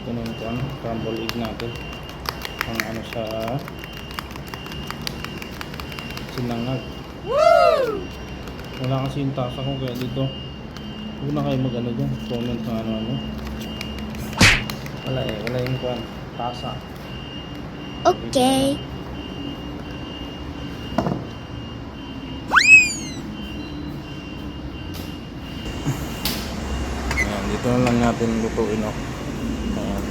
Ito na yung ano, crumble egg natin. Ang ano sa sinangag. Wala kasi yung tasa ko kaya dito. Huwag na kayo mag ano dyan. Comment ng ano. Wala yung kwan. Tasa. Okay. Ayan, dito na lang natin lutuin, oh. Ayan.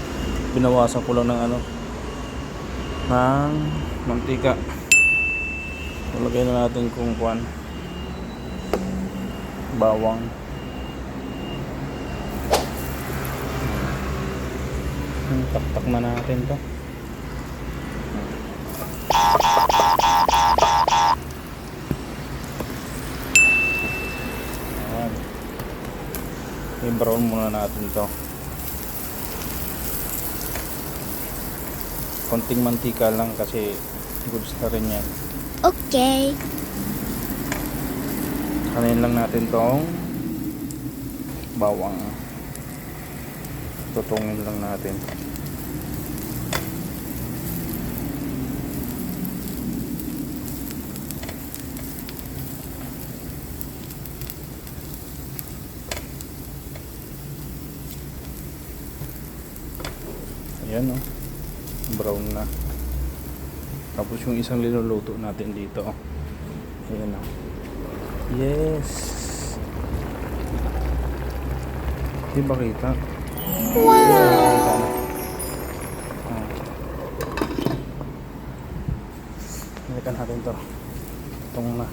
Binawasan ko lang ng ano, ng mantika. Ilagay na natin kung kwan, bawang. Taktak na natin to. Ayan. I-brown muna natin to. Konting mantika lang kasi goods na rin yan. Okay. Kanin lang natin tong bawang. Tutungin lang natin. Ayan, oh. Brown na. Tapos yung isang linuluto natin dito, oh. Ayan, oh. Yes. Di ba kita? Wow. Balikan natin to. Itong na.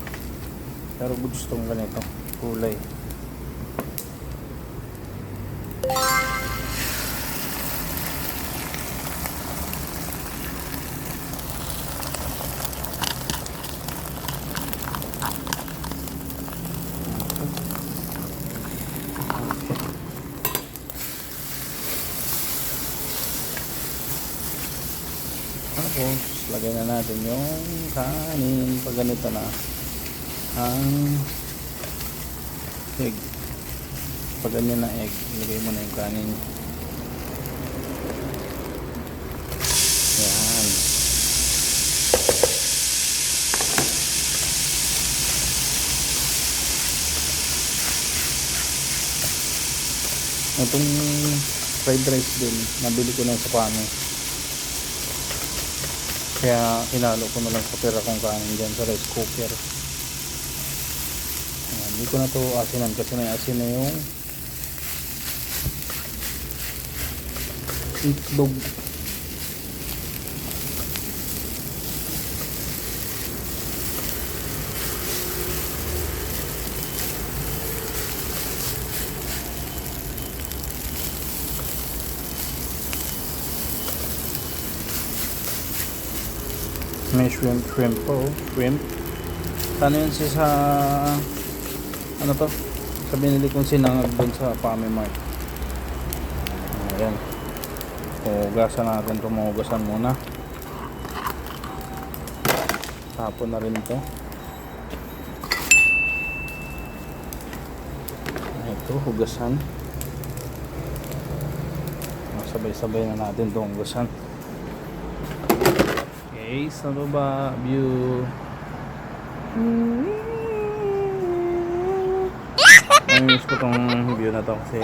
Pero gusto kong ganito. Kulay. Tapos, lagay na natin yung kanin. Pag ganito na, ang egg. Pag ganyan na egg, ilagay mo na yung kanin. Yan. Itong fried rice din, nabili ko na sa pano. Kaya hinalo ko na lang sa pera kong kanin dyan sa rice cooker. Ayan, hindi ko na to asinan kasi may asin na yung itlog. May shrimp po, shrimp. Ano yun siya sa ano to? Sa binili kong sinangag doon sa Famimart. Ayan. Hugasan natin ito, mahugasan muna. Tapon na rin ito. Ito, hugasan. Sabay-sabay na natin itong hugasan. Okay, sa baba, view. Namiss ko tong view na to kasi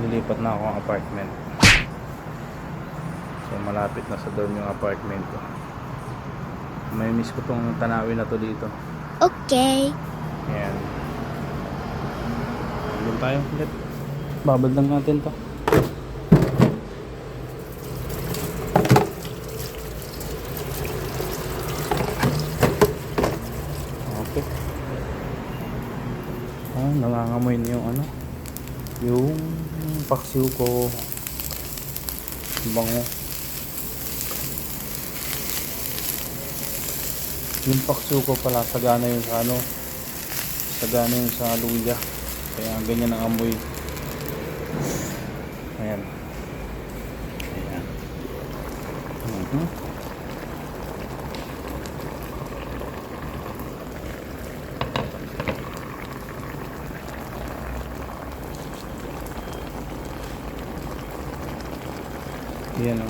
lilipat na ako ang apartment. So malapit na sa dorm yung apartment ko. May miss ko tong tanawin na to dito. Okay. Ayan. Doon tayo ulit. Babad lang natin to. Okay. Nangangamoy niyo yung ano, yung paksiw ko. Bango. Yung paksiw ko pala sagana yun sa ano, sagana yun sa luya, kaya ganyan ang amoy. Ayan. Ayan. Yan o.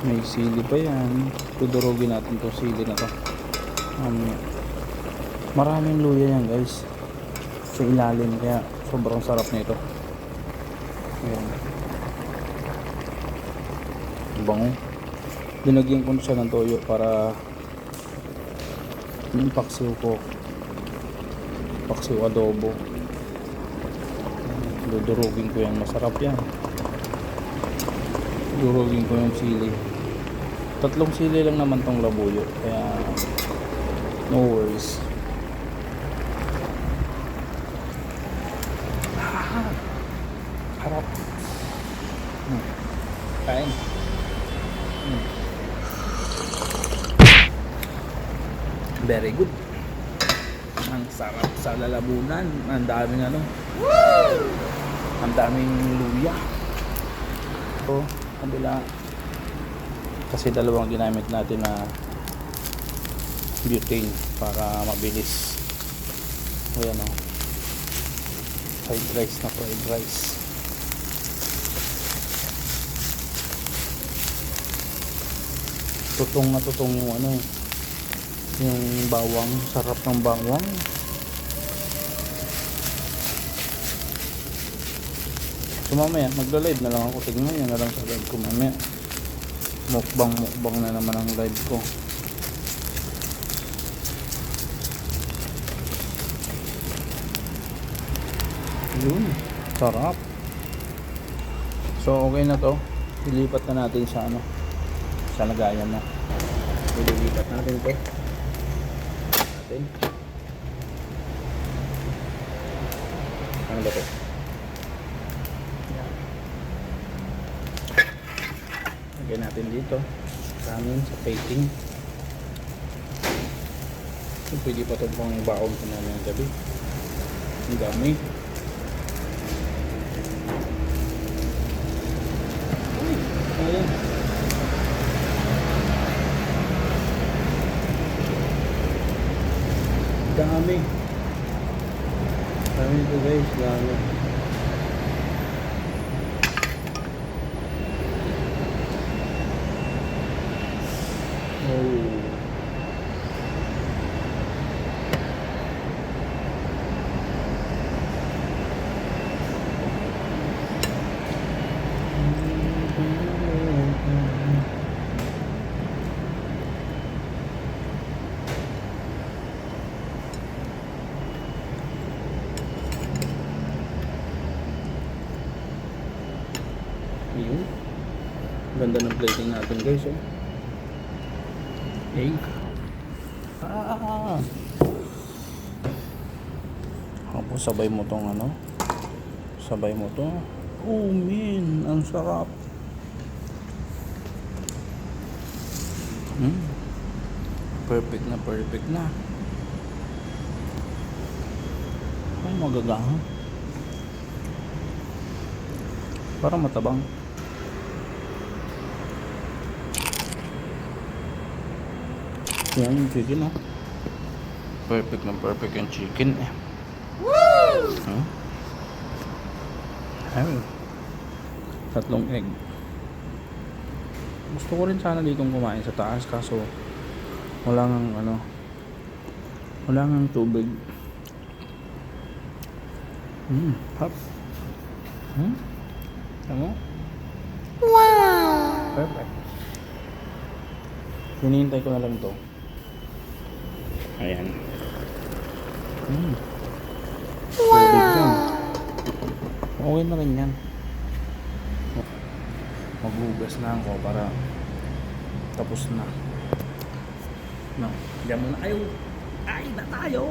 May sili pa yan. Tudurugin natin to sili na to. Maraming luya yan guys. Sa ilalim kaya sobrang sarap nito. Ayan. Bango. Dinagyan ko na siya ng toyo para yung paksiw ko. Paksiw adobo. Dudurugin ko yan. Masarap yan. Dudurugin ko yung sili. 3 sili lang naman tong labuyo. Kaya no worries. Harap. Kain. Very good. Ang sarap sa lalabunan. Ang daming ano. Ang daming luya. So, kabila. Kasi dalawang ginamit natin na butane para mabilis. Ayan o. Fried rice na fried rice. Tutong na tutong yung ano, yung bawang. Sarap ng bawang. So mamaya magla-live na lang ako. Tignan nyo na lang sa live ko mamaya. Mukbang na naman ang live ko. Yun, sarap. So okay na to. Ilipat na natin sa ano, sa lagayan na. Ililipat natin to. Ano ba to? Lagyan natin dito sa amin sa plating. Pwede pa itong pang baon ko namin yung gabi. Ang dami. Ayan. Dami. Dami ito guys. Dami. Oh. Yun. Ganda ng plating natin guys, oh. Egg. Tapos sabay mo tong ano. Sabay mo to. Oh man, ang sarap. Perfect na, perfect na. Ay, magagahan. Parang matabang. Yan yung chicken, oh. Perfect na perfect yung chicken, eh. Woo! Ayun. 3 egg. Gusto ko rin sana ditong kumain sa taas kaso wala nang ano, wala nang tubig. Hop. Tama? Wow! Perfect. Hinihintay ko na lang to. Ayan. Wow! Okay na rin yan. Maghugas na ako para tapos na. No, diyan muna. Ayaw! Ay na tayo!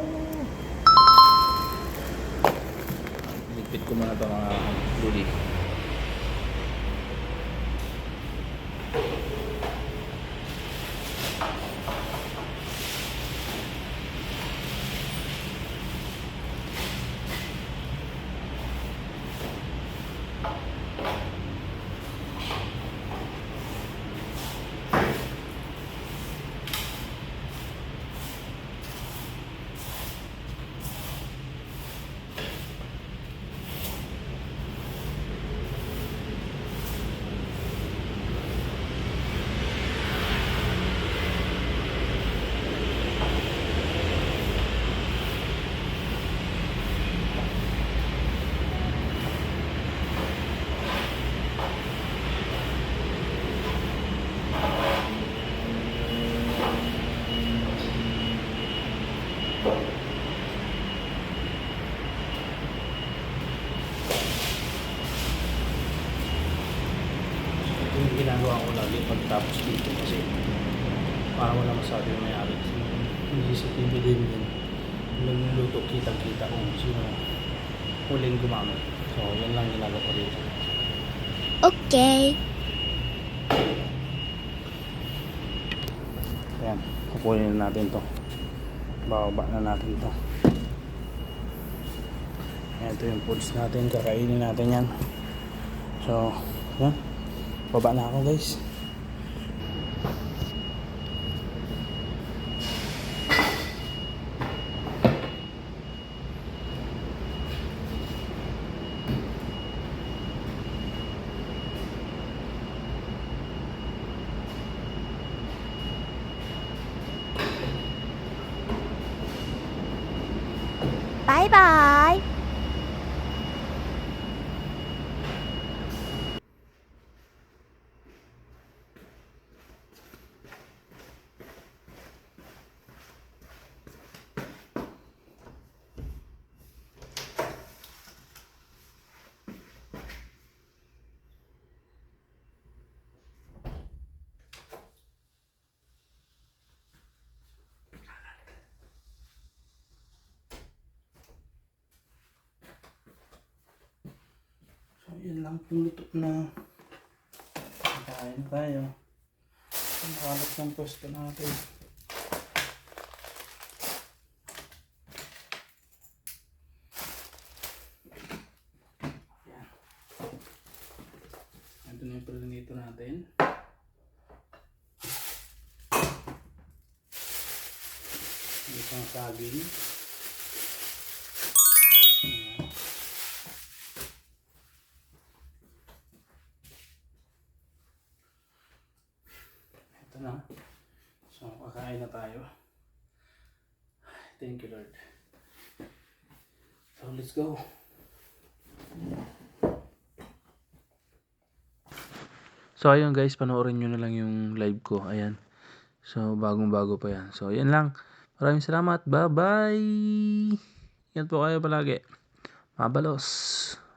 Ligpit ko muna ito mga luli. ginagawa ko lagi pagtapos dito kasi para wala masabi yung may-ari. Yung CCTV din yun. Yung luto, kitang-kita kung sino huling gumamit. So, yun lang ginagawa ko dito. Okay. Ayan, kukunin na natin to. Bababa na natin to. Ayan, ito yung foods natin. Kakainin natin yan. So, yan. Baba na ako guys. Bye-bye. So, yun lang yung luto na. Kain tayo. Ang kalat ng pwesto natin. Ayan. Ito na yung prinito natin. Isang saging. Ayan. Ito na. So, kakain na tayo. Thank you, Lord. So, let's go. So, ayun guys, panoorin nyo na lang yung live ko. Ayan. So, bagong-bago pa yan. So, yan lang. Maraming salamat. Bye-bye! Yan po kayo palagi. Mabalos!